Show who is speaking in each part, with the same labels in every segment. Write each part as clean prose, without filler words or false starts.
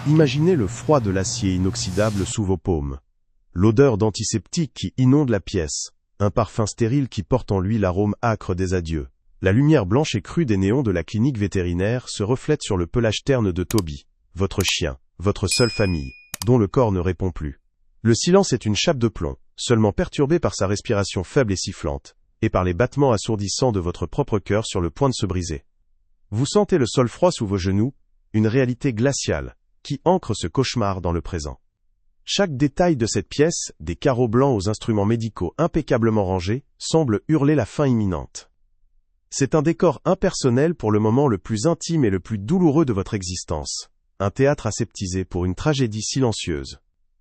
Speaker 1: Imaginez le froid de l'acier inoxydable sous vos paumes. L'odeur d'antiseptique qui inonde la pièce. Un parfum stérile qui porte en lui l'arôme âcre des adieux. La lumière blanche et crue des néons de la clinique vétérinaire se reflète sur le pelage terne de Toby, votre chien, votre seule famille, dont le corps ne répond plus. Le silence est une chape de plomb, seulement perturbée par sa respiration faible et sifflante, et par les battements assourdissants de votre propre cœur sur le point de se briser. Vous sentez le sol froid sous vos genoux, une réalité glaciale, qui ancre ce cauchemar dans le présent. Chaque détail de cette pièce, des carreaux blancs aux instruments médicaux impeccablement rangés, semble hurler la fin imminente. C'est un décor impersonnel pour le moment le plus intime et le plus douloureux de votre existence. Un théâtre aseptisé pour une tragédie silencieuse.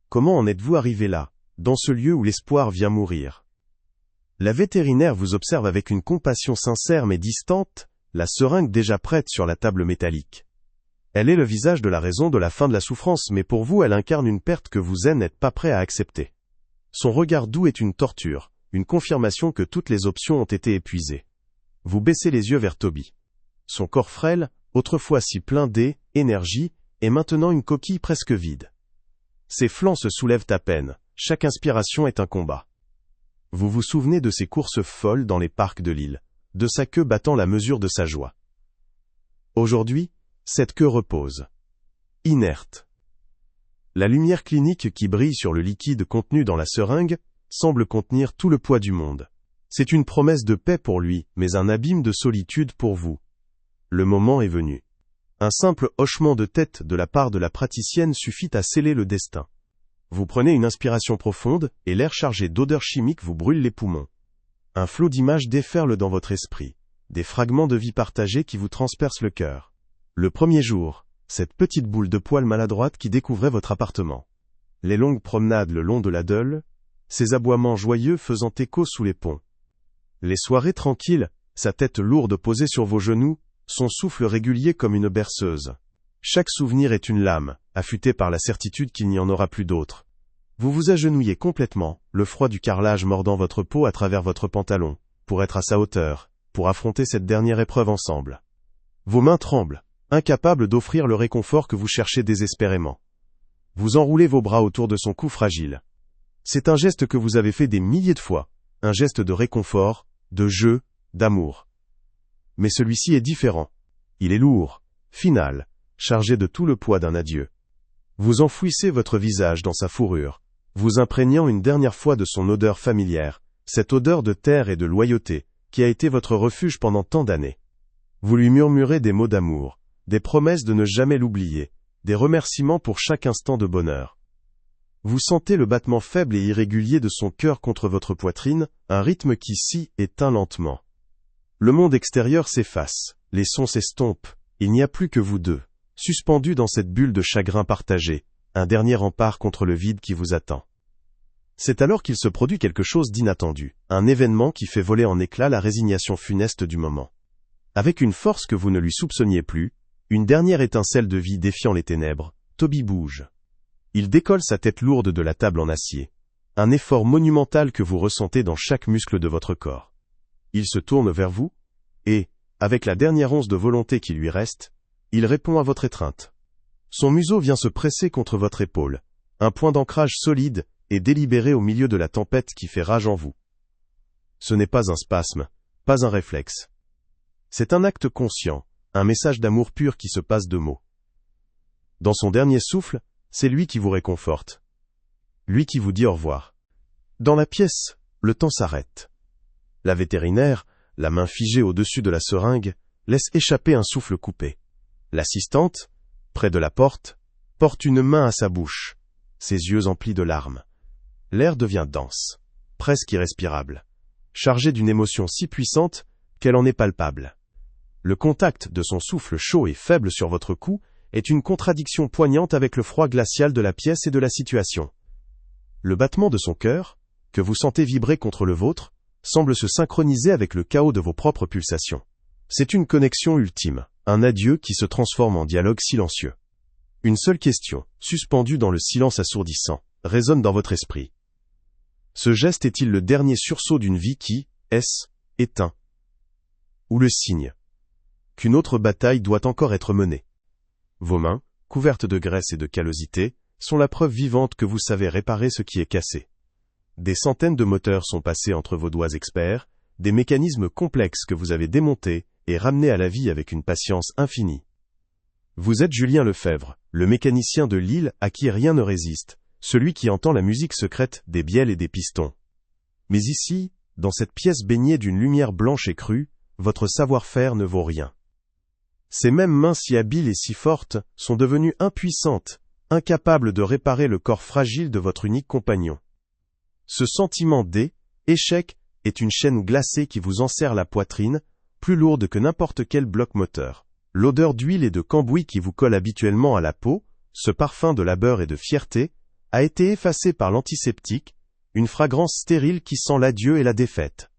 Speaker 1: Comment en êtes-vous arrivé là, dans ce lieu où l'espoir vient mourir? La vétérinaire vous observe avec une compassion sincère mais distante, la seringue déjà prête sur la table métallique. Elle est le visage de la raison de la fin de la souffrance, mais pour vous elle incarne une perte que vous n'êtes pas prêt à accepter. Son regard doux est une torture, une confirmation que toutes les options ont été épuisées. Vous baissez les yeux vers Toby. Son corps frêle, autrefois si plein d'énergie, est maintenant une coquille presque vide. Ses flancs se soulèvent à peine, chaque inspiration est un combat. Vous vous souvenez de ses courses folles dans les parcs de l'île, de sa queue battant la mesure de sa joie. Aujourd'hui, cette queue repose. Inerte. La lumière clinique qui brille sur le liquide contenu dans la seringue semble contenir tout le poids du monde. C'est une promesse de paix pour lui, mais un abîme de solitude pour vous. Le moment est venu. Un simple hochement de tête de la part de la praticienne suffit à sceller le destin. Vous prenez une inspiration profonde, et l'air chargé d'odeurs chimiques vous brûle les poumons. Un flot d'images déferle dans votre esprit, des fragments de vie partagés qui vous transpercent le cœur. Le premier jour, cette petite boule de poils maladroite qui découvrait votre appartement. Les longues promenades le long de la Deule, ses aboiements joyeux faisant écho sous les ponts. Les soirées tranquilles, sa tête lourde posée sur vos genoux, son souffle régulier comme une berceuse. Chaque souvenir est une lame, affûtée par la certitude qu'il n'y en aura plus d'autre. Vous vous agenouillez complètement, le froid du carrelage mordant votre peau à travers votre pantalon, pour être à sa hauteur, pour affronter cette dernière épreuve ensemble. Vos mains tremblent, incapables d'offrir le réconfort que vous cherchez désespérément. Vous enroulez vos bras autour de son cou fragile. C'est un geste que vous avez fait des milliers de fois, un geste de réconfort, de jeu, d'amour. Mais celui-ci est différent. Il est lourd, final, chargé de tout le poids d'un adieu. Vous enfouissez votre visage dans sa fourrure, vous imprégnant une dernière fois de son odeur familière, cette odeur de terre et de loyauté, qui a été votre refuge pendant tant d'années. Vous lui murmurez des mots d'amour, des promesses de ne jamais l'oublier, des remerciements pour chaque instant de bonheur. Vous sentez le battement faible et irrégulier de son cœur contre votre poitrine, un rythme qui s'y éteint lentement. Le monde extérieur s'efface, les sons s'estompent, il n'y a plus que vous deux, suspendus dans cette bulle de chagrin partagé, un dernier rempart contre le vide qui vous attend. C'est alors qu'il se produit quelque chose d'inattendu, un événement qui fait voler en éclats la résignation funeste du moment. Avec une force que vous ne lui soupçonniez plus, une dernière étincelle de vie défiant les ténèbres, Toby bouge. Il décolle sa tête lourde de la table en acier. Un effort monumental que vous ressentez dans chaque muscle de votre corps. Il se tourne vers vous, et, avec la dernière once de volonté qui lui reste, il répond à votre étreinte. Son museau vient se presser contre votre épaule, un point d'ancrage solide et délibéré au milieu de la tempête qui fait rage en vous. Ce n'est pas un spasme, pas un réflexe. C'est un acte conscient, un message d'amour pur qui se passe de mots. Dans son dernier souffle, c'est lui qui vous réconforte. Lui qui vous dit au revoir. Dans la pièce, le temps s'arrête. La vétérinaire, la main figée au-dessus de la seringue, laisse échapper un souffle coupé. L'assistante, près de la porte, porte une main à sa bouche, ses yeux emplis de larmes. L'air devient dense, presque irrespirable, chargé d'une émotion si puissante qu'elle en est palpable. Le contact de son souffle chaud et faible sur votre cou est une contradiction poignante avec le froid glacial de la pièce et de la situation. Le battement de son cœur, que vous sentez vibrer contre le vôtre, semble se synchroniser avec le chaos de vos propres pulsations. C'est une connexion ultime, un adieu qui se transforme en dialogue silencieux. Une seule question, suspendue dans le silence assourdissant, résonne dans votre esprit. Ce geste est-il le dernier sursaut d'une vie qui, est-ce, éteint? ou le signe qu'une autre bataille doit encore être menée. Vos mains, couvertes de graisse et de callosité, sont la preuve vivante que vous savez réparer ce qui est cassé. Des centaines de moteurs sont passés entre vos doigts experts, des mécanismes complexes que vous avez démontés et ramenés à la vie avec une patience infinie. Vous êtes Julien Lefebvre, le mécanicien de Lille à qui rien ne résiste, celui qui entend la musique secrète des bielles et des pistons. Mais ici, dans cette pièce baignée d'une lumière blanche et crue, votre savoir-faire ne vaut rien. Ces mêmes mains si habiles et si fortes sont devenues impuissantes, incapables de réparer le corps fragile de votre unique compagnon. Ce sentiment d'échec est une chaîne glacée qui vous enserre la poitrine, plus lourde que n'importe quel bloc moteur. L'odeur d'huile et de cambouis qui vous colle habituellement à la peau, ce parfum de labeur et de fierté, a été effacé par l'antiseptique, une fragrance stérile qui sent l'adieu et la défaite.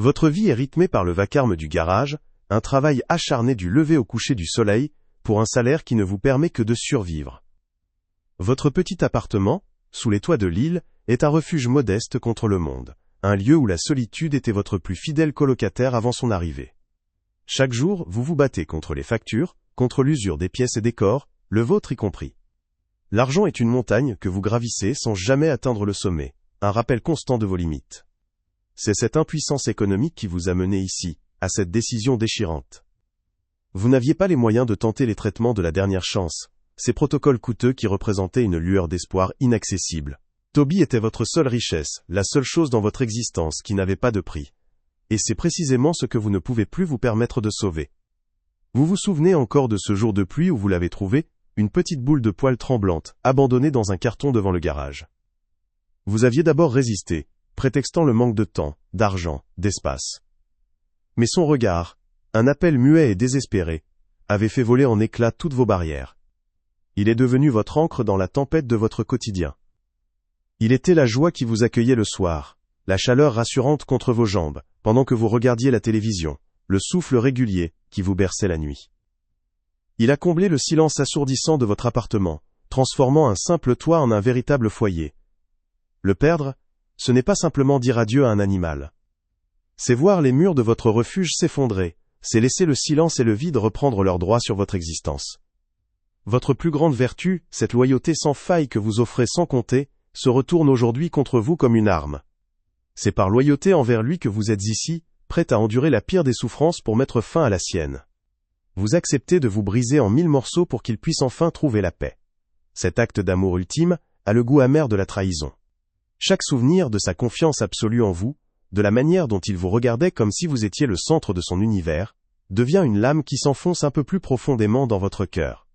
Speaker 1: Votre vie est rythmée par le vacarme du garage, un travail acharné du lever au coucher du soleil, pour un salaire qui ne vous permet que de survivre. Votre petit appartement, sous les toits de Lille, est un refuge modeste contre le monde, un lieu où la solitude était votre plus fidèle colocataire avant son arrivée. Chaque jour, vous vous battez contre les factures, contre l'usure des pièces et des corps, le vôtre y compris. L'argent est une montagne que vous gravissez sans jamais atteindre le sommet, un rappel constant de vos limites. C'est cette impuissance économique qui vous a mené ici, à cette décision déchirante. Vous n'aviez pas les moyens de tenter les traitements de la dernière chance, ces protocoles coûteux qui représentaient une lueur d'espoir inaccessible. Toby était votre seule richesse, la seule chose dans votre existence qui n'avait pas de prix. Et c'est précisément ce que vous ne pouvez plus vous permettre de sauver. Vous vous souvenez encore de ce jour de pluie où vous l'avez trouvé, une petite boule de poils tremblante, abandonnée dans un carton devant le garage. Vous aviez d'abord résisté, prétextant le manque de temps, d'argent, d'espace. Mais son regard, un appel muet et désespéré, avait fait voler en éclats toutes vos barrières. Il est devenu votre ancre dans la tempête de votre quotidien. Il était la joie qui vous accueillait le soir, la chaleur rassurante contre vos jambes, pendant que vous regardiez la télévision, le souffle régulier qui vous berçait la nuit. Il a comblé le silence assourdissant de votre appartement, transformant un simple toit en un véritable foyer. Le perdre, ce n'est pas simplement dire adieu à un animal. C'est voir les murs de votre refuge s'effondrer, c'est laisser le silence et le vide reprendre leurs droits sur votre existence. Votre plus grande vertu, cette loyauté sans faille que vous offrez sans compter, se retourne aujourd'hui contre vous comme une arme. C'est par loyauté envers lui que vous êtes ici, prête à endurer la pire des souffrances pour mettre fin à la sienne. Vous acceptez de vous briser en 1000 morceaux pour qu'il puisse enfin trouver la paix. Cet acte d'amour ultime a le goût amer de la trahison. Chaque souvenir de sa confiance absolue en vous, de la manière dont il vous regardait comme si vous étiez le centre de son univers, devient une lame qui s'enfonce un peu plus profondément dans votre cœur.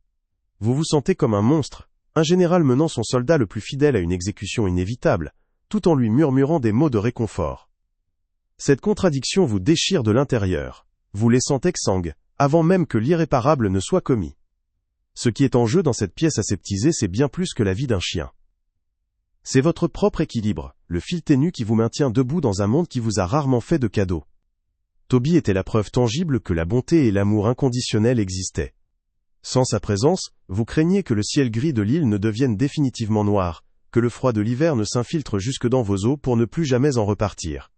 Speaker 1: Vous vous sentez comme un monstre, un général menant son soldat le plus fidèle à une exécution inévitable, tout en lui murmurant des mots de réconfort. Cette contradiction vous déchire de l'intérieur, vous laissant exsangue, avant même que l'irréparable ne soit commis. Ce qui est en jeu dans cette pièce aseptisée, c'est bien plus que la vie d'un chien. C'est votre propre équilibre, le fil ténu qui vous maintient debout dans un monde qui vous a rarement fait de cadeaux. Toby était la preuve tangible que la bonté et l'amour inconditionnel existaient. Sans sa présence, vous craignez que le ciel gris de l'île ne devienne définitivement noir, que le froid de l'hiver ne s'infiltre jusque dans vos os pour ne plus jamais en repartir.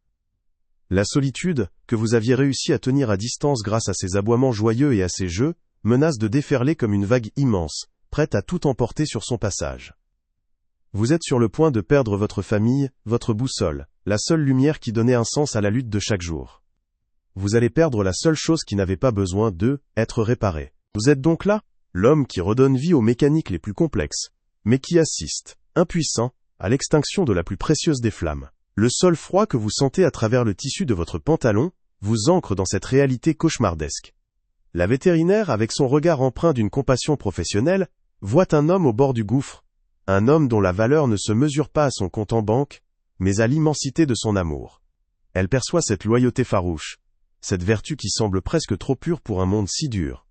Speaker 1: La solitude, que vous aviez réussi à tenir à distance grâce à ses aboiements joyeux et à ses jeux, menace de déferler comme une vague immense, prête à tout emporter sur son passage. Vous êtes sur le point de perdre votre famille, votre boussole, la seule lumière qui donnait un sens à la lutte de chaque jour. Vous allez perdre la seule chose qui n'avait pas besoin d'être réparée. Vous êtes donc là, l'homme qui redonne vie aux mécaniques les plus complexes, mais qui assiste, impuissant, à l'extinction de la plus précieuse des flammes. Le sol froid que vous sentez à travers le tissu de votre pantalon, vous ancre dans cette réalité cauchemardesque. La vétérinaire, avec son regard empreint d'une compassion professionnelle, voit un homme au bord du gouffre, un homme dont la valeur ne se mesure pas à son compte en banque, mais à l'immensité de son amour. Elle perçoit cette loyauté farouche, cette vertu qui semble presque trop pure pour un monde si dur.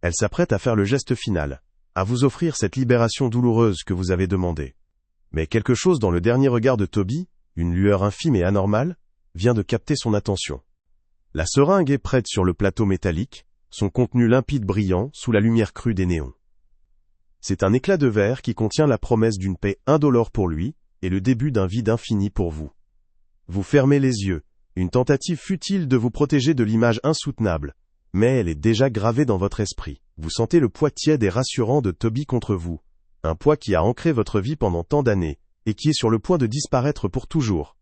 Speaker 1: Elle s'apprête à faire le geste final, à vous offrir cette libération douloureuse que vous avez demandée. Mais quelque chose dans le dernier regard de Toby, une lueur infime et anormale, vient de capter son attention. La seringue est prête sur le plateau métallique, son contenu limpide brillant sous la lumière crue des néons. C'est un éclat de verre qui contient la promesse d'une paix indolore pour lui, et le début d'un vide infini pour vous. Vous fermez les yeux, Une tentative futile de vous protéger de l'image insoutenable. Mais elle est déjà gravée dans votre esprit. Vous sentez le poids tiède et rassurant de Toby contre vous. Un poids qui a ancré votre vie pendant tant d'années, et qui est sur le point de disparaître pour toujours.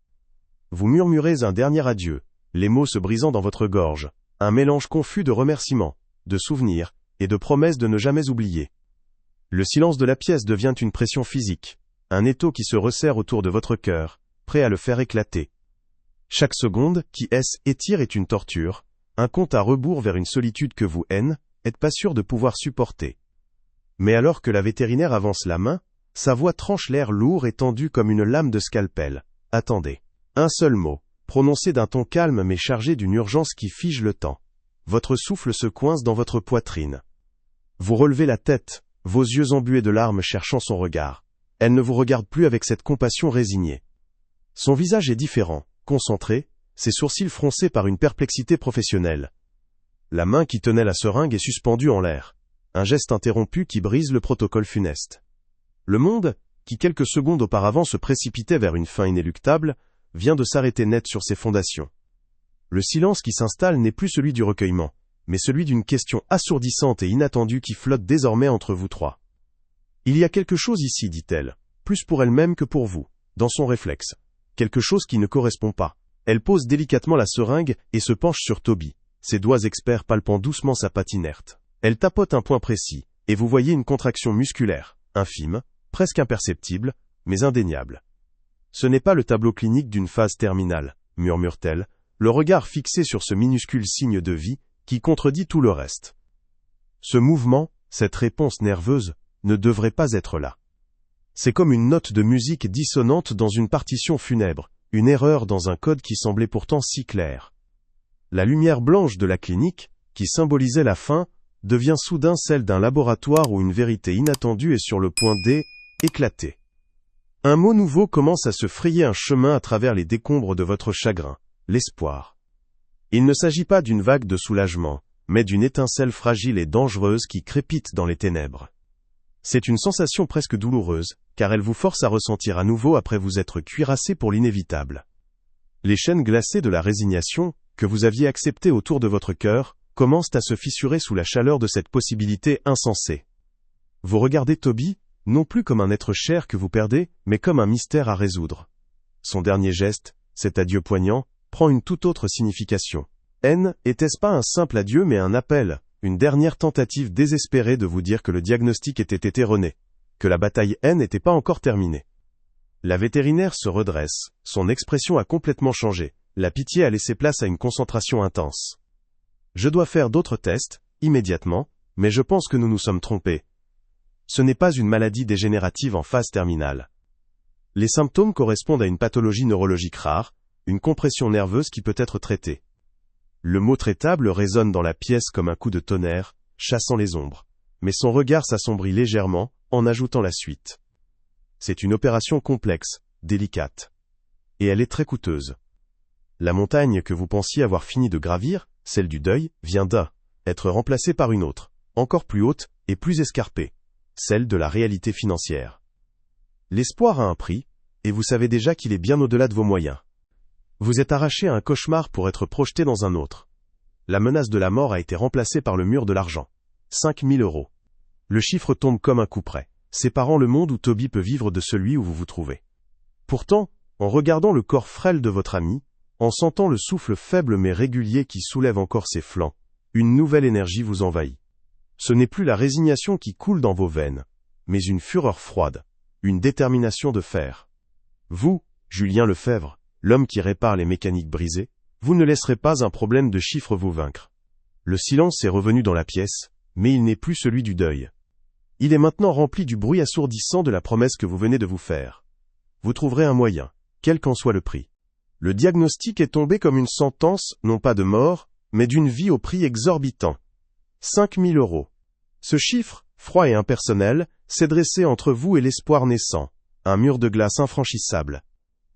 Speaker 1: Vous murmurez un dernier adieu, les mots se brisant dans votre gorge. Un mélange confus de remerciements, de souvenirs, et de promesses de ne jamais oublier. Le silence de la pièce devient une pression physique. Un étau qui se resserre autour de votre cœur, prêt à le faire éclater. Chaque seconde qui étire est une torture, un compte à rebours vers une solitude que vous n'êtes pas sûr de pouvoir supporter. Mais alors que la vétérinaire avance la main, sa voix tranche l'air lourd et tendu comme une lame de scalpel. Attendez. Un seul mot, prononcé d'un ton calme mais chargé d'une urgence qui fige le temps. Votre souffle se coince dans votre poitrine. Vous relevez la tête, vos yeux embués de larmes cherchant son regard. Elle ne vous regarde plus avec cette compassion résignée. Son visage est différent, concentré, ses sourcils froncés par une perplexité professionnelle. La main qui tenait la seringue est suspendue en l'air. Un geste interrompu qui brise le protocole funeste. Le monde, qui quelques secondes auparavant se précipitait vers une fin inéluctable, vient de s'arrêter net sur ses fondations. Le silence qui s'installe n'est plus celui du recueillement, mais celui d'une question assourdissante et inattendue qui flotte désormais entre vous trois. Il y a quelque chose ici, dit-elle, plus pour elle-même que pour vous, dans son réflexe. Quelque chose qui ne correspond pas. Elle pose délicatement la seringue et se penche sur Toby, ses doigts experts palpant doucement sa patte inerte. Elle tapote un point précis, et vous voyez une contraction musculaire, infime, presque imperceptible, mais indéniable. Ce n'est pas le tableau clinique d'une phase terminale, murmure-t-elle, le regard fixé sur ce minuscule signe de vie, qui contredit tout le reste. Ce mouvement, cette réponse nerveuse, ne devrait pas être là. C'est comme une note de musique dissonante dans une partition funèbre, une erreur dans un code qui semblait pourtant si clair. La lumière blanche de la clinique, qui symbolisait la fin, devient soudain celle d'un laboratoire où une vérité inattendue est sur le point d'éclater. Un mot nouveau commence à se frayer un chemin à travers les décombres de votre chagrin, l'espoir. Il ne s'agit pas d'une vague de soulagement, mais d'une étincelle fragile et dangereuse qui crépite dans les ténèbres. C'est une sensation presque douloureuse, car elle vous force à ressentir à nouveau après vous être cuirassé pour l'inévitable. Les chaînes glacées de la résignation, que vous aviez acceptées autour de votre cœur, commencent à se fissurer sous la chaleur de cette possibilité insensée. Vous regardez Toby, non plus comme un être cher que vous perdez, mais comme un mystère à résoudre. Son dernier geste, cet adieu poignant, prend une toute autre signification. Était-ce pas un simple adieu mais un appel, une dernière tentative désespérée de vous dire que le diagnostic était erroné, que la bataille n'était pas encore terminée. La vétérinaire se redresse, son expression a complètement changé, la pitié a laissé place à une concentration intense. Je dois faire d'autres tests, immédiatement, mais je pense que nous nous sommes trompés. Ce n'est pas une maladie dégénérative en phase terminale. Les symptômes correspondent à une pathologie neurologique rare, une compression nerveuse qui peut être traitée. Le mot traitable résonne dans la pièce comme un coup de tonnerre, chassant les ombres. Mais son regard s'assombrit légèrement, en ajoutant la suite. C'est une opération complexe, délicate. Et elle est très coûteuse. La montagne que vous pensiez avoir fini de gravir, celle du deuil, vient d'être remplacée par une autre, encore plus haute et plus escarpée, celle de la réalité financière. L'espoir a un prix, et vous savez déjà qu'il est bien au-delà de vos moyens. Vous êtes arraché à un cauchemar pour être projeté dans un autre. La menace de la mort a été remplacée par le mur de l'argent. 5 000 €. Le chiffre tombe comme un coup près, séparant le monde où Toby peut vivre de celui où vous vous trouvez. Pourtant, en regardant le corps frêle de votre ami, en sentant le souffle faible mais régulier qui soulève encore ses flancs, une nouvelle énergie vous envahit. Ce n'est plus la résignation qui coule dans vos veines, mais une fureur froide, une détermination de fer. Vous, Julien Lefebvre, l'homme qui répare les mécaniques brisées, vous ne laisserez pas un problème de chiffres vous vaincre. Le silence est revenu dans la pièce, mais il n'est plus celui du deuil. Il est maintenant rempli du bruit assourdissant de la promesse que vous venez de vous faire. Vous trouverez un moyen, quel qu'en soit le prix. Le diagnostic est tombé comme une sentence, non pas de mort, mais d'une vie au prix exorbitant. 5 000 €. Ce chiffre, froid et impersonnel, s'est dressé entre vous et l'espoir naissant, un mur de glace infranchissable.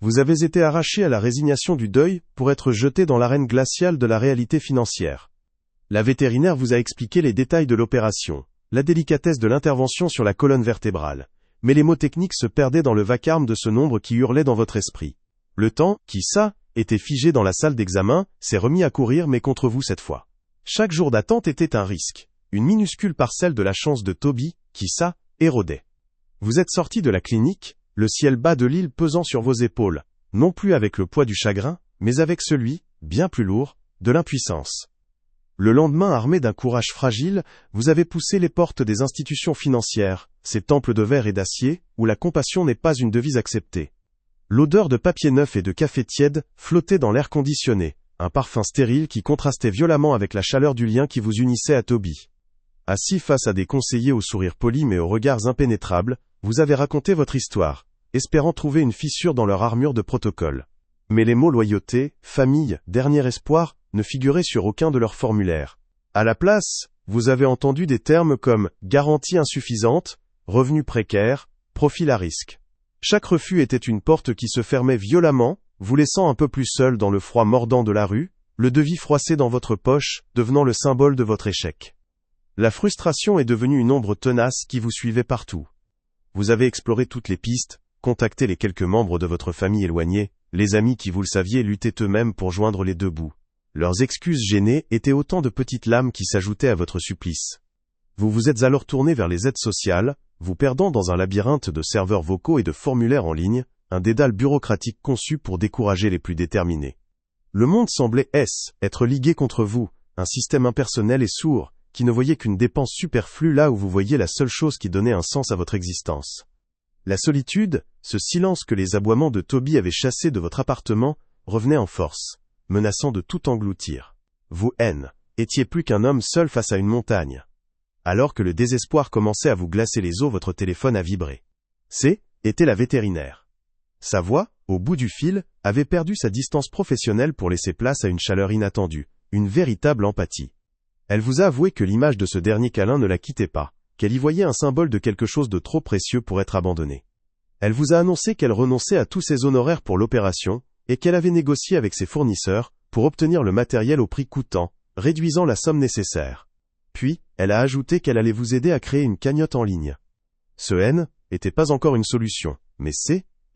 Speaker 1: Vous avez été arraché à la résignation du deuil pour être jeté dans l'arène glaciale de la réalité financière. La vétérinaire vous a expliqué les détails de l'opération, la délicatesse de l'intervention sur la colonne vertébrale, mais les mots techniques se perdaient dans le vacarme de ce nombre qui hurlait dans votre esprit. Le temps, qui était figé dans la salle d'examen, s'est remis à courir mais contre vous cette fois. Chaque jour d'attente était un risque, une minuscule parcelle de la chance de Toby, qui ça, érodait. Vous êtes sorti de la clinique, le ciel bas de l'île pesant sur vos épaules, non plus avec le poids du chagrin, mais avec celui, bien plus lourd, de l'impuissance. Le lendemain, armé d'un courage fragile, vous avez poussé les portes des institutions financières, ces temples de verre et d'acier, où la compassion n'est pas une devise acceptée. L'odeur de papier neuf et de café tiède flottait dans l'air conditionné, un parfum stérile qui contrastait violemment avec la chaleur du lien qui vous unissait à Toby. Assis face à des conseillers aux sourires polis mais aux regards impénétrables, vous avez raconté votre histoire, espérant trouver une fissure dans leur armure de protocole. Mais les mots loyauté, famille, dernier espoir, ne figuraient sur aucun de leurs formulaires. À la place, vous avez entendu des termes comme garantie insuffisante, revenus précaires, profil à risque. Chaque refus était une porte qui se fermait violemment, vous laissant un peu plus seul dans le froid mordant de la rue, le devis froissé dans votre poche, devenant le symbole de votre échec. La frustration est devenue une ombre tenace qui vous suivait partout. Vous avez exploré toutes les pistes, contacté les quelques membres de votre famille éloignés, les amis qui, vous le saviez, luttaient eux-mêmes pour joindre les deux bouts. Leurs excuses gênées étaient autant de petites lames qui s'ajoutaient à votre supplice. Vous vous êtes alors tourné vers les aides sociales, vous perdant dans un labyrinthe de serveurs vocaux et de formulaires en ligne, un dédale bureaucratique conçu pour décourager les plus déterminés. Le monde semblait être ligué contre vous, un système impersonnel et sourd, qui ne voyait qu'une dépense superflue là où vous voyiez la seule chose qui donnait un sens à votre existence. La solitude, ce silence que les aboiements de Toby avaient chassé de votre appartement, revenait en force, menaçant de tout engloutir. Vous, étiez plus qu'un homme seul face à une montagne. Alors que le désespoir commençait à vous glacer les os, votre téléphone a vibré. Était la vétérinaire. Sa voix, au bout du fil, avait perdu sa distance professionnelle pour laisser place à une chaleur inattendue, une véritable empathie. Elle vous a avoué que l'image de ce dernier câlin ne la quittait pas, qu'elle y voyait un symbole de quelque chose de trop précieux pour être abandonné. Elle vous a annoncé qu'elle renonçait à tous ses honoraires pour l'opération, et qu'elle avait négocié avec ses fournisseurs pour obtenir le matériel au prix coûtant, réduisant la somme nécessaire. Puis, elle a ajouté qu'elle allait vous aider à créer une cagnotte en ligne. Ce n'était pas encore une solution, mais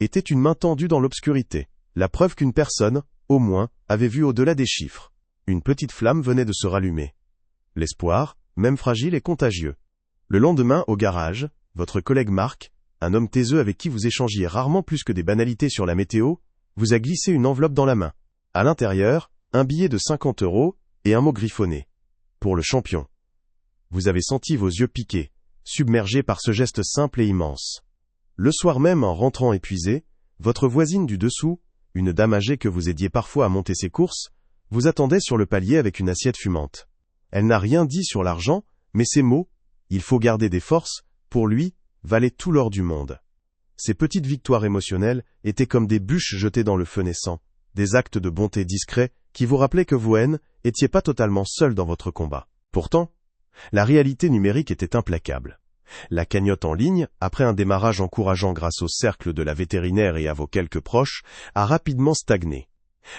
Speaker 1: était une main tendue dans l'obscurité, la preuve qu'une personne, au moins, avait vu au-delà des chiffres. Une petite flamme venait de se rallumer. L'espoir, même fragile, est contagieux. Le lendemain, au garage, votre collègue Marc, un homme taiseux avec qui vous échangiez rarement plus que des banalités sur la météo, vous a glissé une enveloppe dans la main. À l'intérieur, un billet de 50 € et un mot griffonné. Pour le champion. Vous avez senti vos yeux piquer, submergés par ce geste simple et immense. Le soir même, en rentrant épuisé, votre voisine du dessous, une dame âgée que vous aidiez parfois à monter ses courses, vous attendait sur le palier avec une assiette fumante. Elle n'a rien dit sur l'argent, mais ces mots, il faut garder des forces, pour lui, valaient tout l'or du monde. Ces petites victoires émotionnelles étaient comme des bûches jetées dans le feu naissant, des actes de bonté discrets qui vous rappelaient que vous, étiez pas totalement seul dans votre combat. Pourtant, la réalité numérique était implacable. La cagnotte en ligne, après un démarrage encourageant grâce au cercle de la vétérinaire et à vos quelques proches, a rapidement stagné.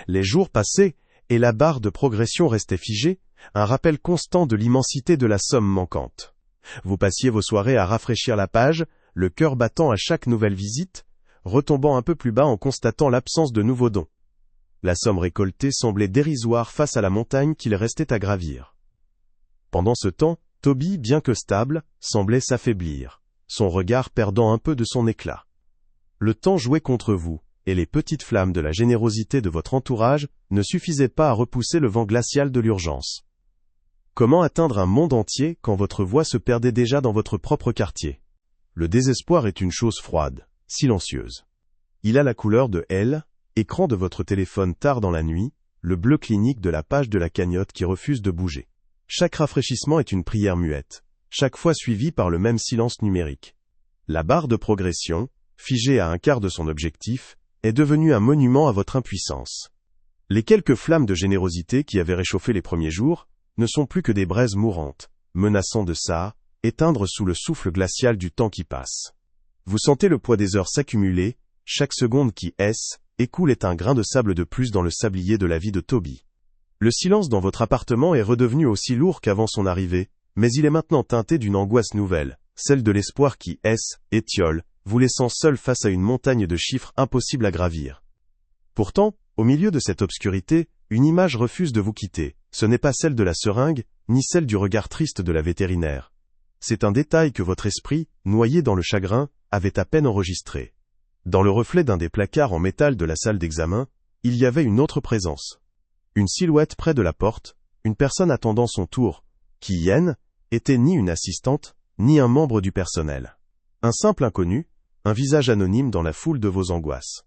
Speaker 1: Les jours passaient, et la barre de progression restait figée, un rappel constant de l'immensité de la somme manquante. Vous passiez vos soirées à rafraîchir la page, le cœur battant à chaque nouvelle visite, retombant un peu plus bas en constatant l'absence de nouveaux dons. La somme récoltée semblait dérisoire face à la montagne qu'il restait à gravir. Pendant ce temps, Toby, bien que stable, semblait s'affaiblir, son regard perdant un peu de son éclat. Le temps jouait contre vous, et les petites flammes de la générosité de votre entourage ne suffisaient pas à repousser le vent glacial de l'urgence. Comment atteindre un monde entier quand votre voix se perdait déjà dans votre propre quartier? Le désespoir est une chose froide, silencieuse. Il a la couleur de écran de votre téléphone tard dans la nuit, le bleu clinique de la page de la cagnotte qui refuse de bouger. Chaque rafraîchissement est une prière muette, chaque fois suivie par le même silence numérique. La barre de progression, figée à un quart de son objectif, est devenue un monument à votre impuissance. Les quelques flammes de générosité qui avaient réchauffé les premiers jours ne sont plus que des braises mourantes, menaçant de éteindre sous le souffle glacial du temps qui passe. Vous sentez le poids des heures s'accumuler, chaque seconde qui écoule est un grain de sable de plus dans le sablier de la vie de Toby. Le silence dans votre appartement est redevenu aussi lourd qu'avant son arrivée, mais il est maintenant teinté d'une angoisse nouvelle, celle de l'espoir qui étiole, vous laissant seul face à une montagne de chiffres impossibles à gravir. Pourtant, Au milieu de cette obscurité, une image refuse de vous quitter. Ce n'est pas celle de la seringue, ni celle du regard triste de la vétérinaire. C'est un détail que votre esprit, noyé dans le chagrin, avait à peine enregistré. Dans le reflet d'un des placards en métal de la salle d'examen, il y avait une autre présence. Une silhouette près de la porte, une personne attendant son tour, qui, Yen, était ni une assistante, ni un membre du personnel. Un simple inconnu, un visage anonyme dans la foule de vos angoisses.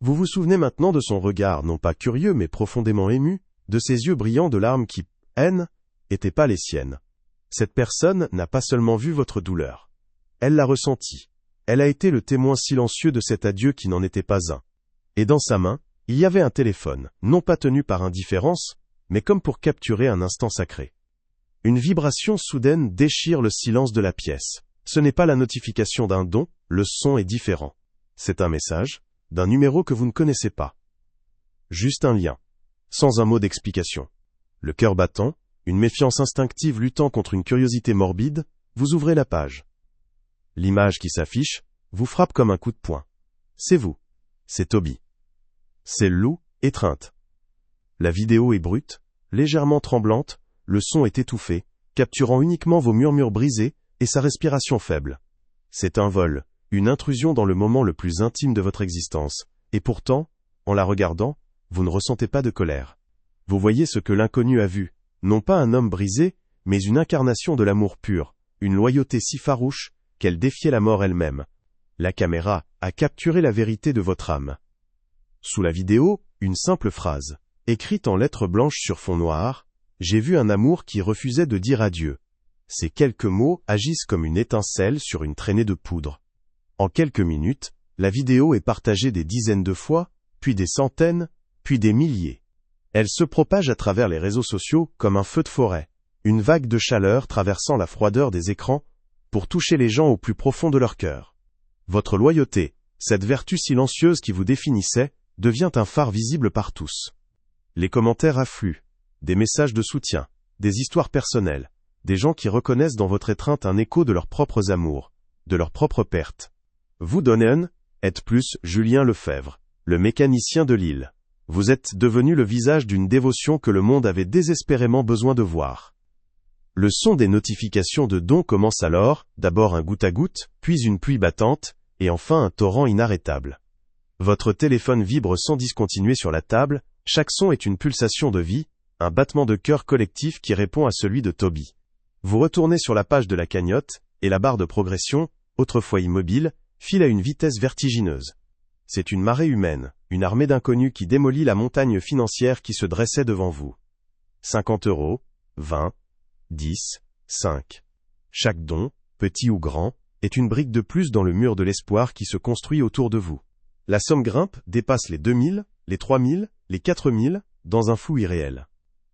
Speaker 1: Vous vous souvenez maintenant de son regard, non pas curieux mais profondément ému, de ses yeux brillants de larmes qui, n'étaient pas les siennes. Cette personne n'a pas seulement vu votre douleur. Elle l'a ressentie. Elle a été le témoin silencieux de cet adieu qui n'en était pas un. Et dans sa main, il y avait un téléphone, non pas tenu par indifférence, mais comme pour capturer un instant sacré. Une vibration soudaine déchire le silence de la pièce. Ce n'est pas la notification d'un don, le son est différent. C'est un message, d'un numéro que vous ne connaissez pas. Juste un lien. Sans un mot d'explication. Le cœur battant, une méfiance instinctive luttant contre une curiosité morbide, vous ouvrez la page. L'image qui s'affiche vous frappe comme un coup de poing. C'est vous. C'est Toby. C'est Lou, étreinte. La vidéo est brute, légèrement tremblante, le son est étouffé, capturant uniquement vos murmures brisés et sa respiration faible. C'est un vol, une intrusion dans le moment le plus intime de votre existence, et pourtant, en la regardant, vous ne ressentez pas de colère. Vous voyez ce que l'inconnu a vu, non pas un homme brisé, mais une incarnation de l'amour pur, une loyauté si farouche qu'elle défiait la mort elle-même. La caméra a capturé la vérité de votre âme. Sous la vidéo, une simple phrase, écrite en lettres blanches sur fond noir, « J'ai vu un amour qui refusait de dire adieu ». Ces quelques mots agissent comme une étincelle sur une traînée de poudre. En quelques minutes, la vidéo est partagée des dizaines de fois, puis des centaines, puis des milliers. Elle se propage à travers les réseaux sociaux comme un feu de forêt, une vague de chaleur traversant la froideur des écrans pour toucher les gens au plus profond de leur cœur. Votre loyauté, cette vertu silencieuse qui vous définissait, devient un phare visible par tous. Les commentaires affluent, des messages de soutien, des histoires personnelles, des gens qui reconnaissent dans votre étreinte un écho de leurs propres amours, de leurs propres pertes. Vous, Donnen, êtes plus Julien Lefebvre, le mécanicien de l'île. Vous êtes devenu le visage d'une dévotion que le monde avait désespérément besoin de voir. Le son des notifications de dons commence alors, d'abord un goutte à goutte, puis une pluie battante, et enfin un torrent inarrêtable. Votre téléphone vibre sans discontinuer sur la table, chaque son est une pulsation de vie, un battement de cœur collectif qui répond à celui de Toby. Vous retournez sur la page de la cagnotte, et la barre de progression, autrefois immobile, file à une vitesse vertigineuse. C'est une marée humaine, une armée d'inconnus qui démolit la montagne financière qui se dressait devant vous. 50 €, 20, 10, 5. Chaque don, petit ou grand, est une brique de plus dans le mur de l'espoir qui se construit autour de vous. La somme grimpe, dépasse les 2000, les 3000, les 4000, dans un flou irréel.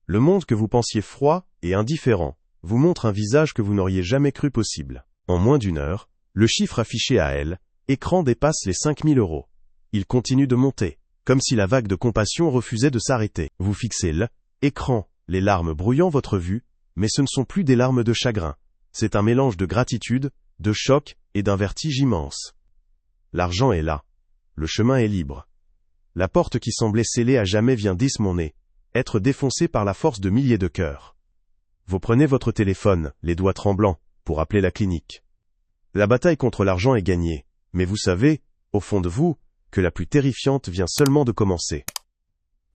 Speaker 1: Le monde que vous pensiez froid et indifférent vous montre un visage que vous n'auriez jamais cru possible. En moins d'une heure, le chiffre affiché à écran dépasse les 5000 €. Il continue de monter, comme si la vague de compassion refusait de s'arrêter. Vous fixez l'écran, les larmes brouillant votre vue, mais ce ne sont plus des larmes de chagrin. C'est un mélange de gratitude, de choc et d'un vertige immense. L'argent est là. Le chemin est libre. La porte qui semblait scellée à jamais vient d'esmonner, être défoncée par la force de milliers de cœurs. Vous prenez votre téléphone, les doigts tremblants, pour appeler la clinique. La bataille contre l'argent est gagnée, mais vous savez, au fond de vous, que la plus terrifiante vient seulement de commencer.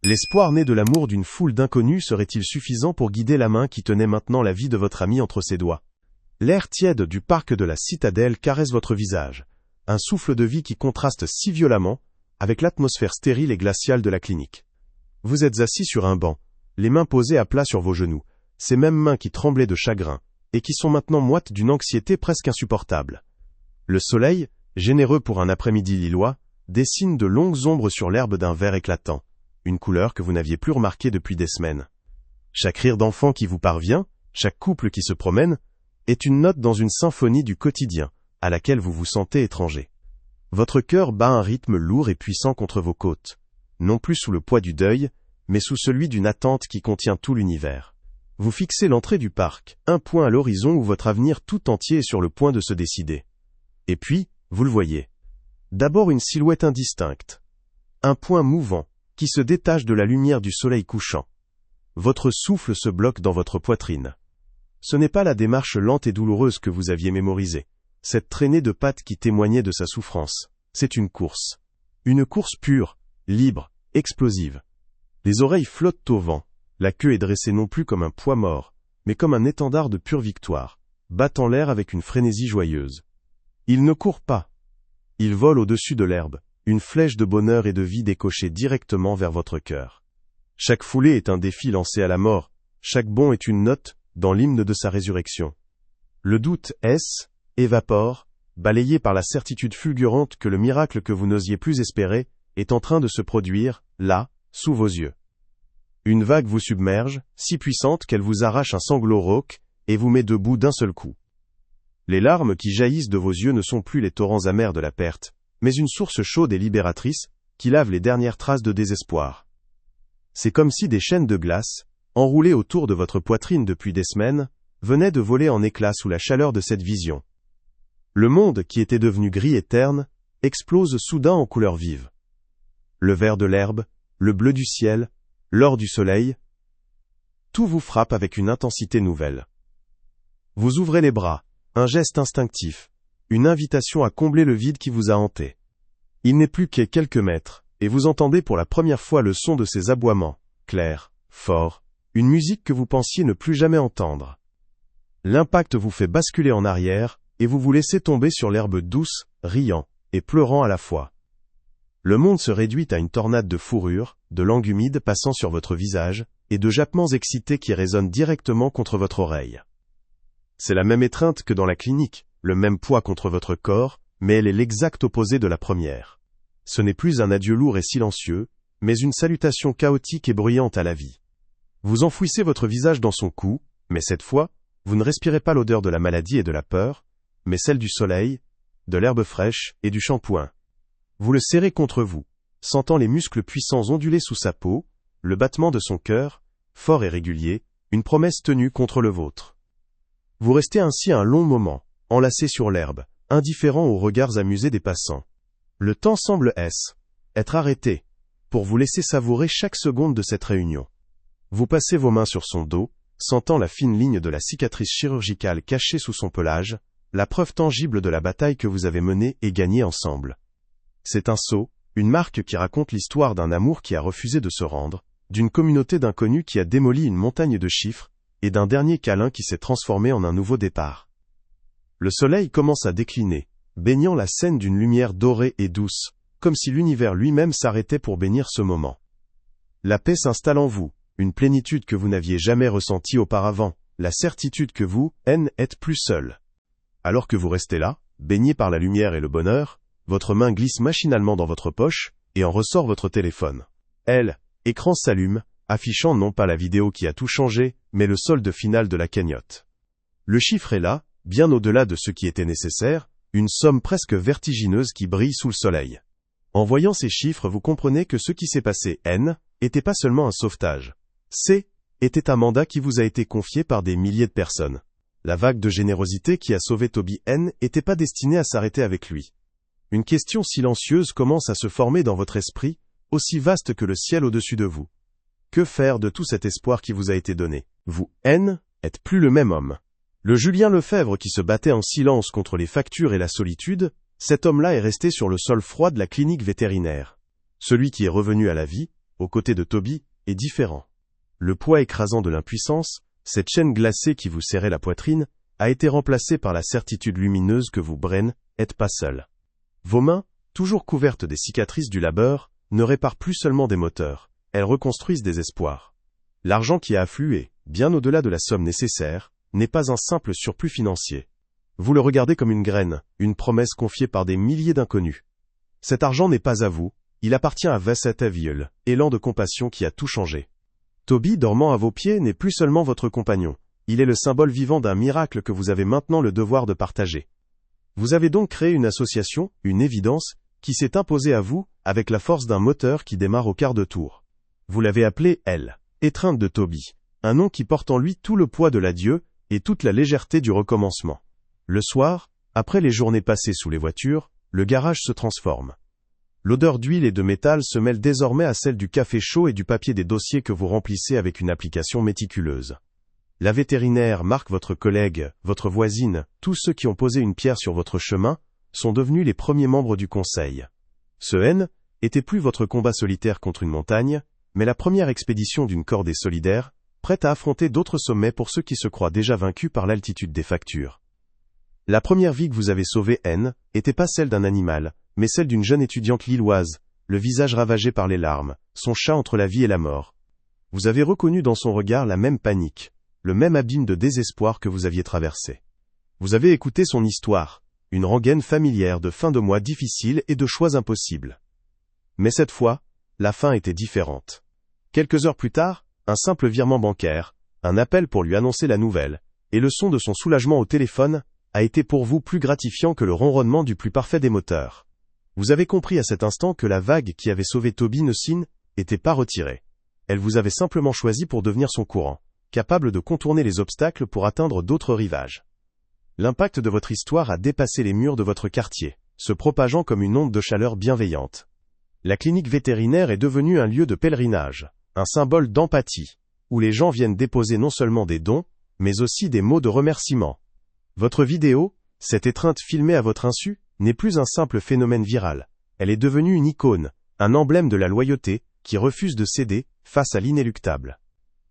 Speaker 1: L'espoir né de l'amour d'une foule d'inconnus serait-il suffisant pour guider la main qui tenait maintenant la vie de votre ami entre ses doigts? L'air tiède du parc de la citadelle caresse votre visage, un souffle de vie qui contraste si violemment avec l'atmosphère stérile et glaciale de la clinique. Vous êtes assis sur un banc, les mains posées à plat sur vos genoux, ces mêmes mains qui tremblaient de chagrin, et qui sont maintenant moites d'une anxiété presque insupportable. Le soleil, généreux pour un après-midi lillois, dessine de longues ombres sur l'herbe d'un vert éclatant, une couleur que vous n'aviez plus remarquée depuis des semaines. Chaque rire d'enfant qui vous parvient, chaque couple qui se promène, est une note dans une symphonie du quotidien, à laquelle vous vous sentez étranger. Votre cœur bat un rythme lourd et puissant contre vos côtes, non plus sous le poids du deuil, mais sous celui d'une attente qui contient tout l'univers. Vous fixez l'entrée du parc, un point à l'horizon où votre avenir tout entier est sur le point de se décider. Et puis, vous le voyez. D'abord une silhouette indistincte. Un point mouvant, qui se détache de la lumière du soleil couchant. Votre souffle se bloque dans votre poitrine. Ce n'est pas la démarche lente et douloureuse que vous aviez mémorisée. Cette traînée de pattes qui témoignait de sa souffrance. C'est une course. Une course pure, libre, explosive. Les oreilles flottent au vent. La queue est dressée non plus comme un poids mort, mais comme un étendard de pure victoire, battant l'air avec une frénésie joyeuse. Il ne court pas. Il vole au-dessus de l'herbe, une flèche de bonheur et de vie décochée directement vers votre cœur. Chaque foulée est un défi lancé à la mort, chaque bond est une note dans l'hymne de sa résurrection. Le doute évapore, balayé par la certitude fulgurante que le miracle que vous n'osiez plus espérer est en train de se produire, là, sous vos yeux. Une vague vous submerge, si puissante qu'elle vous arrache un sanglot rauque et vous met debout d'un seul coup. Les larmes qui jaillissent de vos yeux ne sont plus les torrents amers de la perte, mais une source chaude et libératrice qui lave les dernières traces de désespoir. C'est comme si des chaînes de glace, enroulées autour de votre poitrine depuis des semaines, venaient de voler en éclats sous la chaleur de cette vision. Le monde, qui était devenu gris et terne, explose soudain en couleurs vives. Le vert de l'herbe, le bleu du ciel, l'or du soleil, tout vous frappe avec une intensité nouvelle. Vous ouvrez les bras, un geste instinctif, une invitation à combler le vide qui vous a hanté. Il n'est plus qu'à quelques mètres, et vous entendez pour la première fois le son de ces aboiements, clairs, forts, une musique que vous pensiez ne plus jamais entendre. L'impact vous fait basculer en arrière, et vous vous laissez tomber sur l'herbe douce, riant, et pleurant à la fois. Le monde se réduit à une tornade de fourrure, de langue humide passant sur votre visage, et de jappements excités qui résonnent directement contre votre oreille. C'est la même étreinte que dans la clinique, le même poids contre votre corps, mais elle est l'exact opposé de la première. Ce n'est plus un adieu lourd et silencieux, mais une salutation chaotique et bruyante à la vie. Vous enfouissez votre visage dans son cou, mais cette fois, vous ne respirez pas l'odeur de la maladie et de la peur, mais celle du soleil, de l'herbe fraîche et du shampoing. Vous le serrez contre vous, sentant les muscles puissants onduler sous sa peau, le battement de son cœur, fort et régulier, une promesse tenue contre le vôtre. Vous restez ainsi un long moment, enlacé sur l'herbe, indifférent aux regards amusés des passants. Le temps semble être arrêté, pour vous laisser savourer chaque seconde de cette réunion. Vous passez vos mains sur son dos, sentant la fine ligne de la cicatrice chirurgicale cachée sous son pelage, la preuve tangible de la bataille que vous avez menée et gagnée ensemble. C'est un sceau, une marque qui raconte l'histoire d'un amour qui a refusé de se rendre, d'une communauté d'inconnus qui a démoli une montagne de chiffres, et d'un dernier câlin qui s'est transformé en un nouveau départ. Le soleil commence à décliner, baignant la scène d'une lumière dorée et douce, comme si l'univers lui-même s'arrêtait pour bénir ce moment. La paix s'installe en vous, une plénitude que vous n'aviez jamais ressentie auparavant, la certitude que vous, êtes plus seul. Alors que vous restez là, baigné par la lumière et le bonheur, votre main glisse machinalement dans votre poche, et en ressort votre téléphone. Écran s'allume, affichant non pas la vidéo qui a tout changé, mais le solde final de la cagnotte. Le chiffre est là, bien au-delà de ce qui était nécessaire, une somme presque vertigineuse qui brille sous le soleil. En voyant ces chiffres, vous comprenez que ce qui s'est passé, était pas seulement un sauvetage. Était un mandat qui vous a été confié par des milliers de personnes. La vague de générosité qui a sauvé Toby n'était pas destinée à s'arrêter avec lui. Une question silencieuse commence à se former dans votre esprit, aussi vaste que le ciel au-dessus de vous. Que faire de tout cet espoir qui vous a été donné? Vous, êtes plus le même homme. Le Julien Lefebvre qui se battait en silence contre les factures et la solitude, cet homme-là est resté sur le sol froid de la clinique vétérinaire. Celui qui est revenu à la vie, aux côtés de Toby, est différent. Le poids écrasant de l'impuissance, cette chaîne glacée qui vous serrait la poitrine, a été remplacé par la certitude lumineuse que vous, êtes pas seul. Vos mains, toujours couvertes des cicatrices du labeur, ne réparent plus seulement des moteurs, elles reconstruisent des espoirs. L'argent qui a afflué, bien au-delà de la somme nécessaire, n'est pas un simple surplus financier. Vous le regardez comme une graine, une promesse confiée par des milliers d'inconnus. Cet argent n'est pas à vous, il appartient à Vasataviel, élan de compassion qui a tout changé. Toby, dormant à vos pieds, n'est plus seulement votre compagnon, il est le symbole vivant d'un miracle que vous avez maintenant le devoir de partager. Vous avez donc créé une association, une évidence, qui s'est imposée à vous, avec la force d'un moteur qui démarre au quart de tour. Vous l'avez appelé étreinte de Toby, un nom qui porte en lui tout le poids de l'adieu, et toute la légèreté du recommencement. Le soir, après les journées passées sous les voitures, le garage se transforme. L'odeur d'huile et de métal se mêle désormais à celle du café chaud et du papier des dossiers que vous remplissez avec une application méticuleuse. La vétérinaire, Marc, votre collègue, votre voisine, tous ceux qui ont posé une pierre sur votre chemin, sont devenus les premiers membres du conseil. Ce N était plus votre combat solitaire contre une montagne, mais la première expédition d'une cordée solidaire, prête à affronter d'autres sommets pour ceux qui se croient déjà vaincus par l'altitude des factures. La première vie que vous avez sauvée, N, n'était pas celle d'un animal, mais celle d'une jeune étudiante lilloise, le visage ravagé par les larmes, son chat entre la vie et la mort. Vous avez reconnu dans son regard la même panique, le même abîme de désespoir que vous aviez traversé. Vous avez écouté son histoire, une rengaine familière de fins de mois difficiles et de choix impossibles. Mais cette fois, la fin était différente. Quelques heures plus tard, un simple virement bancaire, un appel pour lui annoncer la nouvelle, et le son de son soulagement au téléphone, a été pour vous plus gratifiant que le ronronnement du plus parfait des moteurs. Vous avez compris à cet instant que la vague qui avait sauvé Toby Nossin n'était pas retirée. Elle vous avait simplement choisi pour devenir son courant, capable de contourner les obstacles pour atteindre d'autres rivages. L'impact de votre histoire a dépassé les murs de votre quartier, se propageant comme une onde de chaleur bienveillante. La clinique vétérinaire est devenue un lieu de pèlerinage, un symbole d'empathie, où les gens viennent déposer non seulement des dons, mais aussi des mots de remerciement. Votre vidéo, cette étreinte filmée à votre insu, n'est plus un simple phénomène viral. Elle est devenue une icône, un emblème de la loyauté, qui refuse de céder face à l'inéluctable.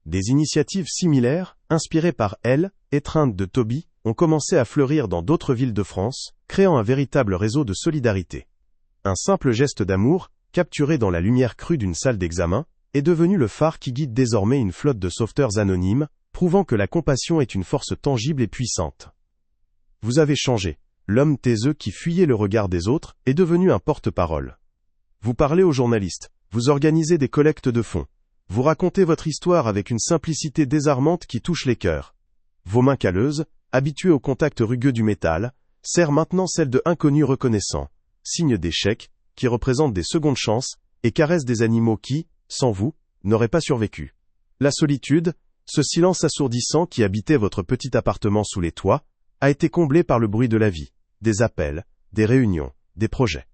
Speaker 1: Des initiatives similaires, inspirées par elle, étreinte de Toby, ont commencé à fleurir dans d'autres villes de France, créant un véritable réseau de solidarité. Un simple geste d'amour, capturé dans la lumière crue d'une salle d'examen, est devenu le phare qui guide désormais une flotte de sauveteurs anonymes, prouvant que la compassion est une force tangible et puissante. Vous avez changé. L'homme taiseux qui fuyait le regard des autres est devenu un porte-parole. Vous parlez aux journalistes, vous organisez des collectes de fonds. Vous racontez votre histoire avec une simplicité désarmante qui touche les cœurs. Vos mains calleuses, habituées au contact rugueux du métal, serrent maintenant celles de inconnus reconnaissants, signes d'échec, qui représentent des secondes chances, et caressent des animaux qui, sans vous, n'auraient pas survécu. La solitude, ce silence assourdissant qui habitait votre petit appartement sous les toits, a été comblé par le bruit de la vie, des appels, des réunions, des projets.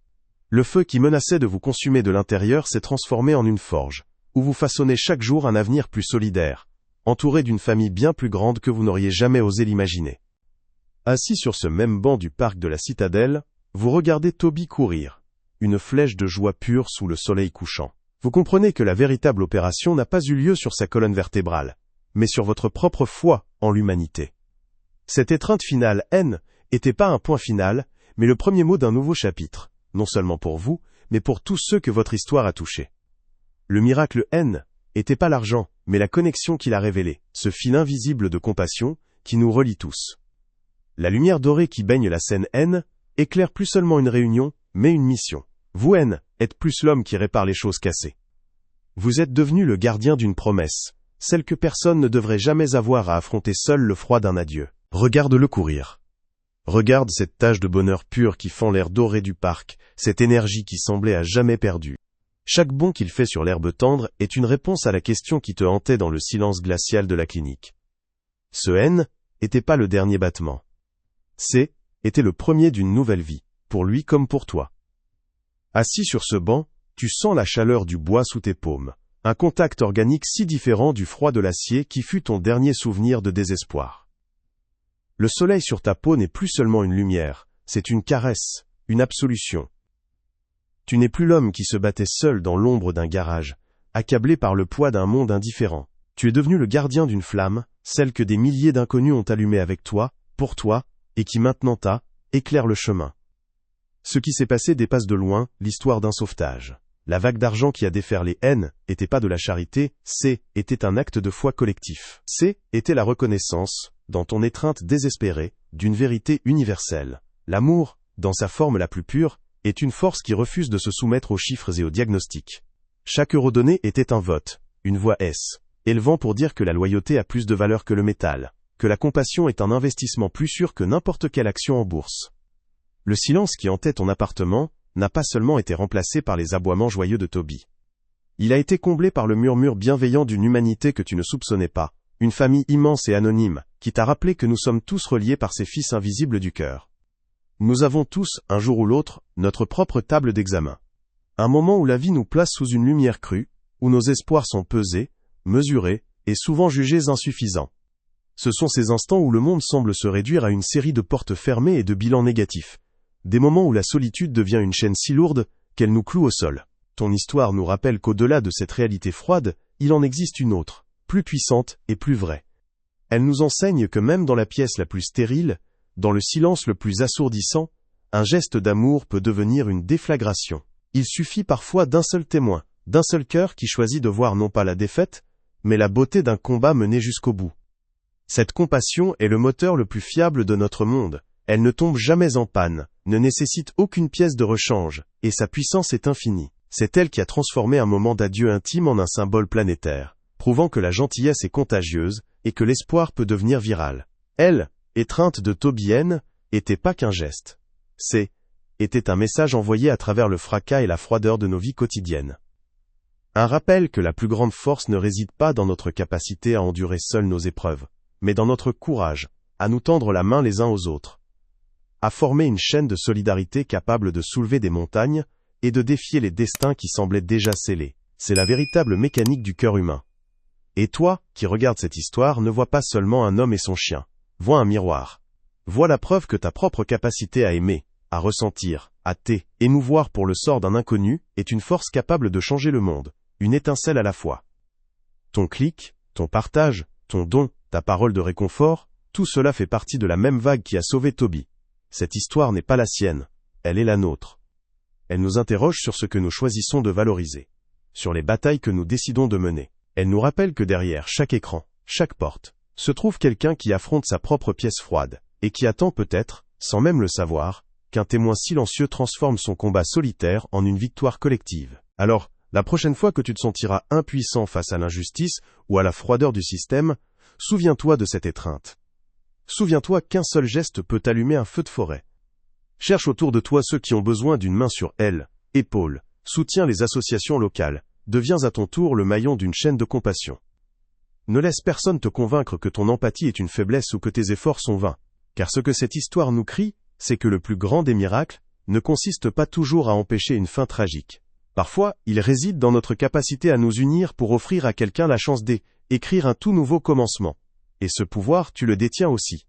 Speaker 1: Le feu qui menaçait de vous consumer de l'intérieur s'est transformé en une forge, où vous façonnez chaque jour un avenir plus solidaire, entouré d'une famille bien plus grande que vous n'auriez jamais osé l'imaginer. Assis sur ce même banc du parc de la Citadelle, vous regardez Toby courir, une flèche de joie pure sous le soleil couchant. Vous comprenez que la véritable opération n'a pas eu lieu sur sa colonne vertébrale, mais sur votre propre foi en l'humanité. Cette étreinte finale N n'était pas un point final, mais le premier mot d'un nouveau chapitre, non seulement pour vous, mais pour tous ceux que votre histoire a touchés. Le miracle N n'était pas l'argent, mais la connexion qu'il a révélée, ce fil invisible de compassion qui nous relie tous. La lumière dorée qui baigne la scène N éclaire plus seulement une réunion, mais une mission. Vous N êtes plus l'homme qui répare les choses cassées. Vous êtes devenu le gardien d'une promesse, celle que personne ne devrait jamais avoir à affronter seul le froid d'un adieu. Regarde-le courir. Regarde cette tache de bonheur pur qui fend l'air doré du parc, cette énergie qui semblait à jamais perdue. Chaque bond qu'il fait sur l'herbe tendre est une réponse à la question qui te hantait dans le silence glacial de la clinique. Ce N n'était pas le dernier battement. C était le premier d'une nouvelle vie, pour lui comme pour toi. Assis sur ce banc, tu sens la chaleur du bois sous tes paumes, un contact organique si différent du froid de l'acier qui fut ton dernier souvenir de désespoir. Le soleil sur ta peau n'est plus seulement une lumière, c'est une caresse, une absolution. Tu n'es plus l'homme qui se battait seul dans l'ombre d'un garage, accablé par le poids d'un monde indifférent. Tu es devenu le gardien d'une flamme, celle que des milliers d'inconnus ont allumée avec toi, pour toi, et qui maintenant éclaire le chemin. Ce qui s'est passé dépasse de loin l'histoire d'un sauvetage. La vague d'argent qui a déferlé N n'était pas de la charité, C était un acte de foi collectif. C était la reconnaissance, dans ton étreinte désespérée, d'une vérité universelle. L'amour, dans sa forme la plus pure, est une force qui refuse de se soumettre aux chiffres et aux diagnostics. Chaque euro donné était un vote, une voix S, élevant pour dire que la loyauté a plus de valeur que le métal, que la compassion est un investissement plus sûr que n'importe quelle action en bourse. Le silence qui hantait ton appartement n'a pas seulement été remplacé par les aboiements joyeux de Toby. Il a été comblé par le murmure bienveillant d'une humanité que tu ne soupçonnais pas, une famille immense et anonyme, qui t'a rappelé que nous sommes tous reliés par ces fils invisibles du cœur. Nous avons tous, un jour ou l'autre, notre propre table d'examen. Un moment où la vie nous place sous une lumière crue, où nos espoirs sont pesés, mesurés, et souvent jugés insuffisants. Ce sont ces instants où le monde semble se réduire à une série de portes fermées et de bilans négatifs. Des moments où la solitude devient une chaîne si lourde qu'elle nous cloue au sol. Ton histoire nous rappelle qu'au-delà de cette réalité froide, il en existe une autre, plus puissante et plus vraie. Elle nous enseigne que même dans la pièce la plus stérile, dans le silence le plus assourdissant, un geste d'amour peut devenir une déflagration. Il suffit parfois d'un seul témoin, d'un seul cœur qui choisit de voir non pas la défaite, mais la beauté d'un combat mené jusqu'au bout. Cette compassion est le moteur le plus fiable de notre monde. Elle ne tombe jamais en panne, ne nécessite aucune pièce de rechange, et sa puissance est infinie. C'est elle qui a transformé un moment d'adieu intime en un symbole planétaire, prouvant que la gentillesse est contagieuse et que l'espoir peut devenir viral. Elle, étreinte de Toby N, était pas qu'un geste. Était un message envoyé à travers le fracas et la froideur de nos vies quotidiennes. Un rappel que la plus grande force ne réside pas dans notre capacité à endurer seuls nos épreuves, mais dans notre courage, à nous tendre la main les uns aux autres, à former une chaîne de solidarité capable de soulever des montagnes et de défier les destins qui semblaient déjà scellés. C'est la véritable mécanique du cœur humain. Et toi, qui regardes cette histoire, ne vois pas seulement un homme et son chien. Vois un miroir. Vois la preuve que ta propre capacité à aimer, à ressentir, à émouvoir pour le sort d'un inconnu, est une force capable de changer le monde, une étincelle à la fois. Ton clic, ton partage, ton don, ta parole de réconfort, tout cela fait partie de la même vague qui a sauvé Toby. Cette histoire n'est pas la sienne, elle est la nôtre. Elle nous interroge sur ce que nous choisissons de valoriser, sur les batailles que nous décidons de mener. Elle nous rappelle que derrière chaque écran, chaque porte, se trouve quelqu'un qui affronte sa propre pièce froide, et qui attend peut-être, sans même le savoir, qu'un témoin silencieux transforme son combat solitaire en une victoire collective. Alors, la prochaine fois que tu te sentiras impuissant face à l'injustice ou à la froideur du système, souviens-toi de cette étreinte. Souviens-toi qu'un seul geste peut allumer un feu de forêt. Cherche autour de toi ceux qui ont besoin d'une main sur épaule, soutiens les associations locales, deviens à ton tour le maillon d'une chaîne de compassion. Ne laisse personne te convaincre que ton empathie est une faiblesse ou que tes efforts sont vains, car ce que cette histoire nous crie, c'est que le plus grand des miracles ne consiste pas toujours à empêcher une fin tragique. Parfois, il réside dans notre capacité à nous unir pour offrir à quelqu'un la chance d'écrire un tout nouveau commencement. Et ce pouvoir, tu le détiens aussi.